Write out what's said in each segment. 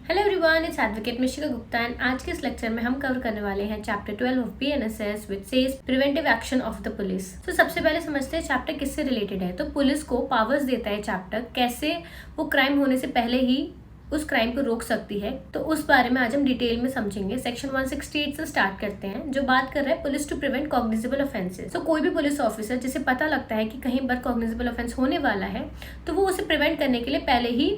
Hello everyone, it's advocate Mishika Gupta and आज के इस लेक्चर में हम कवर करने वाले हैं chapter 12 of BNSS which says preventive action of the police. तो सबसे पहले समझते हैं चैप्टर किससे रिलेटेड है। तो पुलिस को पावर्स देता है चैप्टर, कैसे वो क्राइम होने से पहले ही उस क्राइम को रोक सकती है। तो उस बारे में आज हम डिटेल में समझेंगे। सेक्शन 168 से स्टार्ट करते हैं, जो बात कर रहा है police to prevent cognizable offences. तो कोई भी पुलिस ऑफिसर जिसे पता लगता है कि कहीं पर कॉग्निजेबल ऑफेंस होने वाला है, तो वो उसे प्रिवेंट करने के लिए पहले ही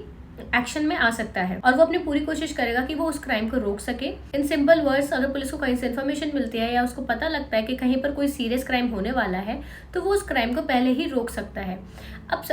एक्शन में आ सकता है और वो अपनी पूरी कोशिश करेगा कि वो उस क्राइम को रोक सके। इन सिंपल वर्ड्स, अगर पुलिस को कहीं से इन्फॉर्मेशन मिलती है या उसको पता लगता है कि कहीं पर कोई सीरियस क्राइम होने वाला है, तो वो उस क्राइम को पहले ही रोक सकता है। अब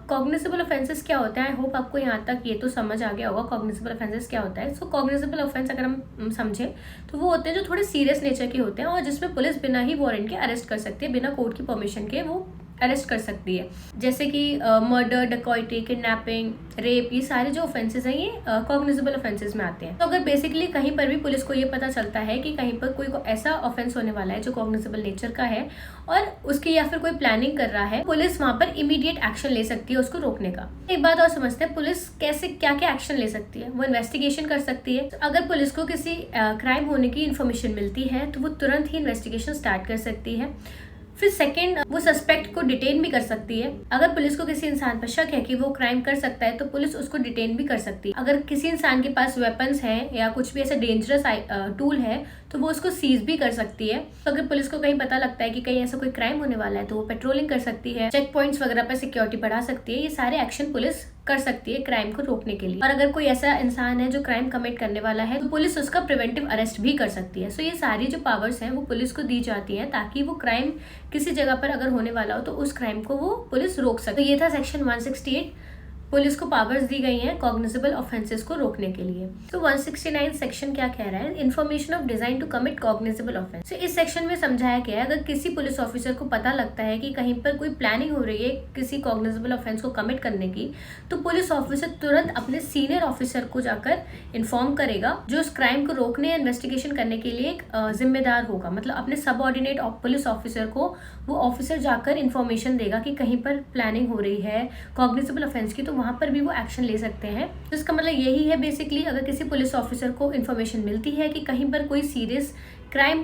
कॉग्निजेबल ऑफेंसेस क्या होता है, आई होप आपको यहाँ तक ये तो समझ आ गया होगा कॉग्निजेबल ऑफेंसेस क्या होता है। सो कॉग्निजेबल ऑफेंस अगर हम समझें तो वो होते हैं जो थोड़े सीरियस नेचर के होते हैं और जिसमें पुलिस बिना ही वारंट के अरेस्ट कर सकती है, बिना कोर्ट की परमिशन के वो अरेस्ट कर सकती है। जैसे कि मर्डर, डकॉइटी, किडनैपिंग, रेप, ये सारे जो ऑफेंसेस हैं ये कॉग्निजेबल ऑफेंसेस में आते हैं। तो अगर बेसिकली कहीं पर भी पुलिस को ये पता चलता है कि कहीं पर कोई ऐसा ऑफेंस होने वाला है जो कॉग्निजेबल नेचर का है और उसकी या फिर कोई प्लानिंग कर रहा है, पुलिस वहां पर इमीडिएट एक्शन ले सकती है उसको रोकने का। एक बात और समझते हैं, पुलिस कैसे क्या क्या एक्शन ले सकती है। वो इन्वेस्टिगेशन कर सकती है। तो अगर पुलिस को किसी क्राइम होने की इन्फॉर्मेशन मिलती है तो वो तुरंत ही इन्वेस्टिगेशन स्टार्ट कर सकती है। फिर सेकंड, वो सस्पेक्ट को डिटेन भी कर सकती है। अगर पुलिस को किसी इंसान पर शक है कि वो क्राइम कर सकता है तो पुलिस उसको डिटेन भी कर सकती है। अगर किसी इंसान के पास वेपन्स हैं या कुछ भी ऐसा डेंजरस टूल है तो वो उसको सीज भी कर सकती है। तो अगर पुलिस को कहीं पता लगता है कि कहीं ऐसा कोई क्राइम होने वाला है तो वो पेट्रोलिंग कर सकती है, चेक पॉइंट्स वगैरह पर सिक्योरिटी बढ़ा सकती है। ये सारे एक्शन पुलिस कर सकती है क्राइम को रोकने के लिए। और अगर कोई ऐसा इंसान है जो क्राइम कमिट करने वाला है तो पुलिस उसका प्रिवेंटिव अरेस्ट भी कर सकती है। सो ये सारी जो पावर्स हैं वो पुलिस को दी जाती हैं ताकि वो क्राइम किसी जगह पर अगर होने वाला हो तो उस क्राइम को वो पुलिस रोक सके। तो ये था सेक्शन 168, पुलिस को पावर्स दी गई हैं कॉग्निजेबल ऑफेंसेस को रोकने के लिए। तो 169 सेक्शन क्या कह रहा है, information of design to commit cognizable offence. तो इस सेक्शन में समझाया गया है अगर किसी पुलिस ऑफिसर को पता लगता है कि कहीं पर कोई प्लानिंग हो रही है किसी कॉग्निजेबल ऑफेंस को कमिट करने की, तो पुलिस ऑफिसर तुरंत अपने सीनियर ऑफिसर को जाकर इन्फॉर्म करेगा जो उस क्राइम को रोकने या इन्वेस्टिगेशन करने के लिए एक जिम्मेदार होगा। मतलब अपने सबऑर्डिनेट पुलिस ऑफिसर को वो ऑफिसर जाकर इन्फॉर्मेशन देगा कि कहीं पर प्लानिंग हो रही है कॉग्निजेबल ऑफेंस की, तो वहां पर भी वो एक्शन ले सकते हैं। तो इसका मतलब यही है बेसिकली, अगर किसी पुलिस ऑफिसर को इन्फॉर्मेशन मिलती है कि कहीं पर कोई सीरियस क्राइम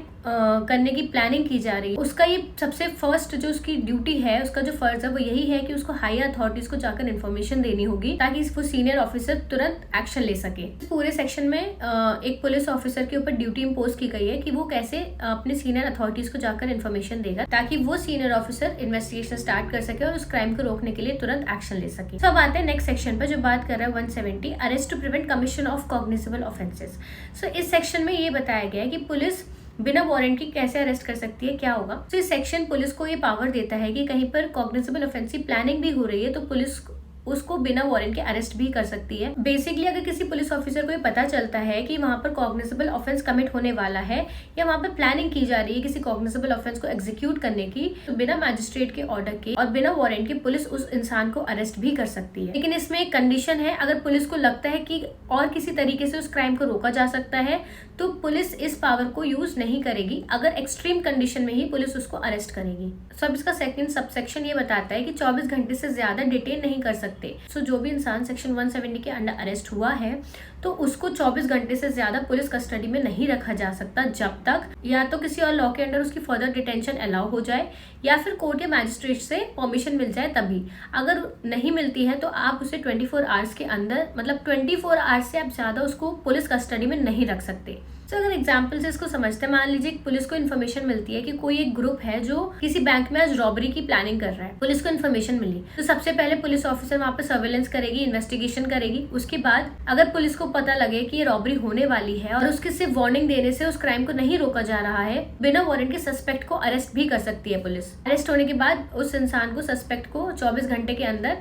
करने की प्लानिंग की जा रही है, उसका ये सबसे फर्स्ट जो उसकी ड्यूटी है, उसका जो फर्ज है वो यही है कि उसको हाई अथॉरिटीज को जाकर इन्फॉर्मेशन देनी होगी ताकि वो सीनियर ऑफिसर तुरंत एक्शन ले सके। इस पूरे सेक्शन में एक पुलिस ऑफिसर के ऊपर ड्यूटी इम्पोज की गई है कि वो कैसे अपने सीनियर अथॉरिटीज को जाकर इन्फॉर्मेशन देगा ताकि वो सीनियर ऑफिसर इन्वेस्टिगेशन स्टार्ट कर सके और उस क्राइम को रोकने के लिए तुरंत एक्शन ले सके। तो अब आते हैं नेक्स्ट सेक्शन पर जो बात कर रहा है 170, arrest to prevent commission of cognizable offences. So इस सेक्शन में ये बताया गया है कि पुलिस बिना वारंट के कैसे अरेस्ट कर सकती है, क्या होगा। तो इस सेक्शन पुलिस को ये पावर देता है कि कहीं पर कॉग्निजेबल ऑफेंस की प्लानिंग भी हो रही है तो पुलिस उसको बिना वारंट के अरेस्ट भी कर सकती है। बेसिकली अगर किसी पुलिस ऑफिसर को ये पता चलता है कि वहां पर कॉग्निजेबल ऑफेंस कमिट होने वाला है या वहां पर प्लानिंग की जा रही है किसी कॉग्निजेबल ऑफेंस को एग्जीक्यूट करने की, तो बिना मैजिस्ट्रेट के ऑर्डर के और बिना वारंट के पुलिस उस इंसान को अरेस्ट भी कर सकती है। लेकिन इसमें एक कंडीशन है, अगर पुलिस को लगता है कि और किसी तरीके से उस क्राइम को रोका जा सकता है तो पुलिस इस पावर को यूज नहीं करेगी। अगर एक्सट्रीम कंडीशन में ही पुलिस उसको अरेस्ट करेगी। सब इसका सेकंड सबसेक्शन ये बताता है कि 24 घंटे से ज्यादा डिटेन नहीं कर सकते। सो जो भी इंसान सेक्शन 170 के अंडर अरेस्ट हुआ है तो उसको 24 घंटे से ज्यादा पुलिस कस्टडी में नहीं रखा जा सकता जब तक या तो किसी और लॉ के अंडर उसकी फर्दर डिटेंशन अलाउ हो जाए या फिर कोर्ट या मैजिस्ट्रेट से परमिशन मिल जाए तभी। अगर नहीं मिलती है तो आप उसे 24 आवर्स के अंदर, मतलब 24 आवर्स से आप ज्यादा उसको पुलिस कस्टडी में नहीं रख सकते। तो अगर एग्जाम्पल से इसको समझते हैं, मान लीजिए पुलिस को इन्फॉर्मेशन मिलती है कि कोई एक ग्रुप है जो किसी बैंक में आज रॉबरी की प्लानिंग कर रहा है। पुलिस को इन्फॉर्मेशन मिली तो सबसे पहले पुलिस ऑफिसर वहां पर सर्वेलेंस करेगी, इन्वेस्टिगेशन करेगी। उसके बाद अगर पुलिस को पता लगे कि ये रॉबरी होने वाली है और उसके सिर्फ वार्निंग देने से उस क्राइम को नहीं रोका जा रहा है, बिना वारंट के सस्पेक्ट को अरेस्ट भी कर सकती है पुलिस। अरेस्ट होने के बाद उस इंसान को, सस्पेक्ट को 24 घंटे के अंदर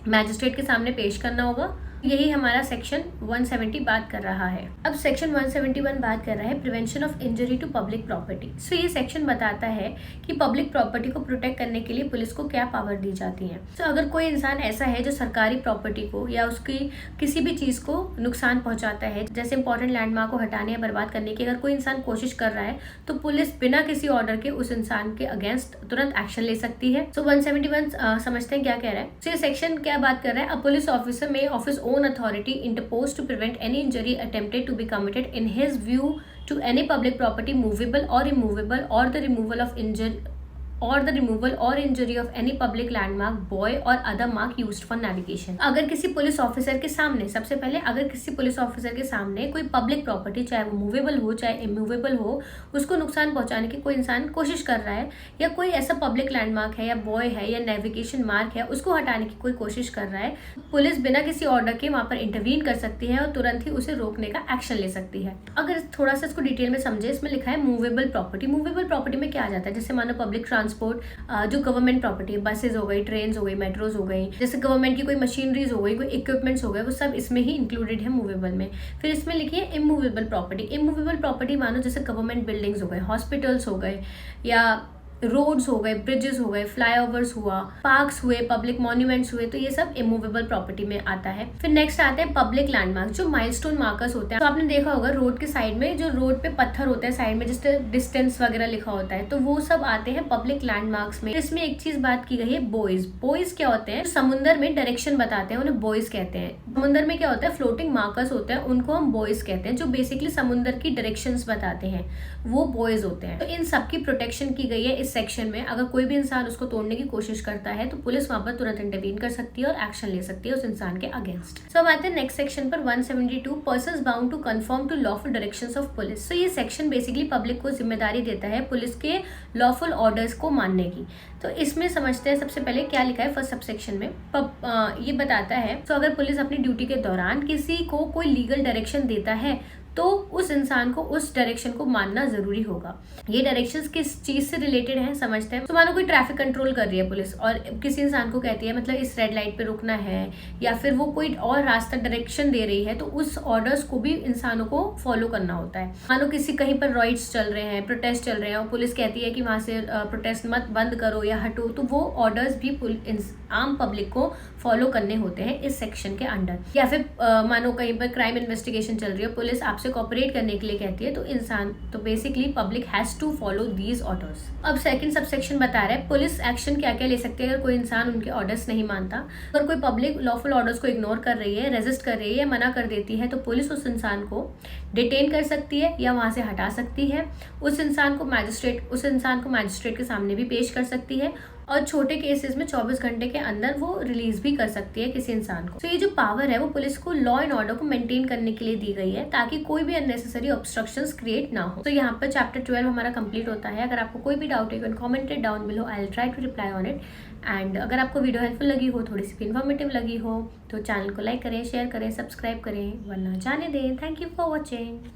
मैजिस्ट्रेट के सामने पेश करना होगा। यही हमारा सेक्शन 170 बात कर रहा है। अब सेक्शन 171 बात कर रहा है prevention of injury to public property. So ये सेक्शन बताता है कि पब्लिक प्रॉपर्टी को प्रोटेक्ट करने के लिए पुलिस को क्या पावर दी जाती है। तो अगर कोई इंसान ऐसा है जो सरकारी प्रॉपर्टी को या उसकी किसी भी चीज को नुकसान पहुंचाता है, जैसे इंपॉर्टेंट लैंडमार्क को हटाने या बर्बाद करने की अगर कोई इंसान कोशिश कर रहा है तो पुलिस बिना किसी ऑर्डर के उस इंसान के अगेंस्ट तुरंत एक्शन ले सकती है। सो 171 समझते हैं क्या कह रहा है। तो ये सेक्शन क्या बात कर रहा है, अ पुलिस ऑफिसर में office own authority interposed to prevent any injury attempted to be committed in his view to any public property movable or immovable, or the removal or injury of any public landmark, buoy or other mark used for navigation। अगर किसी police officer के सामने, सबसे पहले अगर किसी police officer के सामने कोई पब्लिक प्रॉपर्टी, चाहे वो मूवेबल हो चाहे इमूवेबल हो, उसको नुकसान पहुंचाने की कोई इंसान कोशिश कर रहा है, या कोई ऐसा पब्लिक लैंडमार्क है या बॉय है या नेविगेशन मार्क है उसको हटाने की कोई कोशिश कर रहा है, पुलिस बिना किसी ऑर्डर के वहां पर इंटरवीन कर सकती है और तुरंत ही उसे रोकने का एक्शन ले सकती है। अगर थोड़ा सा इसको डिटेल में समझे, इसमें लिखा है मूवेबल प्रॉपर्टी। मूवेबल प्रॉपर्टी में क्या आ जाता है, जैसे मानो पब्लिक ट्रांसपोर्ट, जो गवर्नमेंट प्रॉपर्टी है, बसेज हो गई, ट्रेन हो गई, मेट्रोज हो गई, जैसे गवर्नमेंट की कोई मशीनरीज हो गई, कोई इक्विपमेंट्स हो गए, वो सब इसमें ही इंक्लूडेड है मूवेबल में। फिर इसमें लिखिए इमूवेबल प्रॉपर्टी। इमूवेबल प्रॉपर्टी मानो जैसे गवर्नमेंट बिल्डिंग्स हो गए, हॉस्पिटल्स हो गए, या रोड्स हो गए, ब्रिजेस हो गए, फ्लाईओवर्स हुआ, पार्क्स हुए, पब्लिक मॉन्यूमेंट्स हुए, तो ये सब इमूवेबल प्रॉपर्टी में आता है। फिर नेक्स्ट आते हैं पब्लिक लैंडमार्क, जो माइलस्टोन मार्कर्स होते हैं। तो आपने देखा होगा रोड के साइड में, जो रोड पे पत्थर होते हैं साइड में, जिससे डिस्टेंस वगैरह लिखा होता है, तो वो सब आते हैं पब्लिक लैंडमार्क्स में। इसमें एक चीज बात की गई है, बॉयज। बॉयज क्या होते हैं, समुद्र में डायरेक्शन बताते हैं, उन्हें बॉयज कहते हैं। समुद्र में क्या होता है, फ्लोटिंग मार्कर्स होते हैं, उनको हम बॉयज कहते हैं, जो बेसिकली समुद्र की डायरेक्शंस बताते हैं, वो बॉयज होते हैं। तो इन सबकी प्रोटेक्शन की गई है इस सेक्शन में। अगर कोई भी इंसान उसको तोड़ने की कोशिश करता है तो पुलिस वहां पर तुरंत इंटरवीन कर सकती है और एक्शन ले सकती है उस इंसान के अगेंस्ट। सो हम आते हैं नेक्स्ट सेक्शन पर, 172, persons bound to conform to lawful directions of police. तो ये सेक्शन बेसिकली पब्लिक को जिम्मेदारी देता है पुलिस के लॉफुल ऑर्डर्स को मानने की। तो इसमें समझते हैं सबसे पहले क्या लिखा है फर्स्ट सबसेक्शन में। ये बताता है, तो अगर पुलिस अपनी ड्यूटी के दौरान किसी को कोई लीगल डायरेक्शन देता है तो उस इंसान को उस डायरेक्शन को मानना जरूरी होगा। ये डायरेक्शंस किस चीज से रिलेटेड हैं समझते हैं। तो मानो कोई ट्रैफिक कंट्रोल कर रही है पुलिस और किसी इंसान को कहती है, मतलब इस रेड लाइट पे रुकना है, या फिर वो कोई और रास्ता डायरेक्शन दे रही है, तो उस ऑर्डर्स को भी इंसानों को फॉलो करना होता है। मानो किसी कहीं पर राइट्स चल रहे हैं, प्रोटेस्ट चल रहे हैं, और पुलिस कहती है कि वहां से प्रोटेस्ट मत बंद करो या हटो, तो वो ऑर्डर्स भी आम पब्लिक को फॉलो करने होते हैं इस सेक्शन के अंडर। या फिर मानो कहीं पर क्राइम इन्वेस्टिगेशन चल रही है, पुलिस आपसे कोऑपरेट करने के लिए कहती है, तो basically public has to follow these orders. अब सेकंड सबसेक्शन बता रहा है पुलिस एक्शन क्या क्या ले सकती है अगर कोई इंसान उनके ऑर्डर्स नहीं मानता। अगर कोई पब्लिक लॉफुल ऑर्डर्स को इग्नोर कर रही है, रेजिस्ट कर रही है या मना कर देती है, तो पुलिस उस इंसान को डिटेन कर सकती है या वहां से हटा सकती है। उस इंसान को मैजिस्ट्रेट के सामने भी पेश कर सकती है, और छोटे केसेस में 24 घंटे के अंदर वो रिलीज भी कर सकती है किसी इंसान को। तो ये जो पावर है वो पुलिस को लॉ एंड ऑर्डर को मेंटेन करने के लिए दी गई है, ताकि कोई भी अननेसेसरी ऑब्स्ट्रक्शंस क्रिएट ना हो। तो यहाँ पर चैप्टर 12 हमारा कंप्लीट होता है। अगर आपको कोई भी डाउट है, comment it down below, I will try to reply on it. And अगर आपको वीडियो हेल्पफुल लगी हो, थोड़ी सी इन्फॉर्मेटिव लगी हो, तो चैनल को लाइक करें, शेयर करें, सब्सक्राइब करें, वरना जाने दें। Thank you for watching.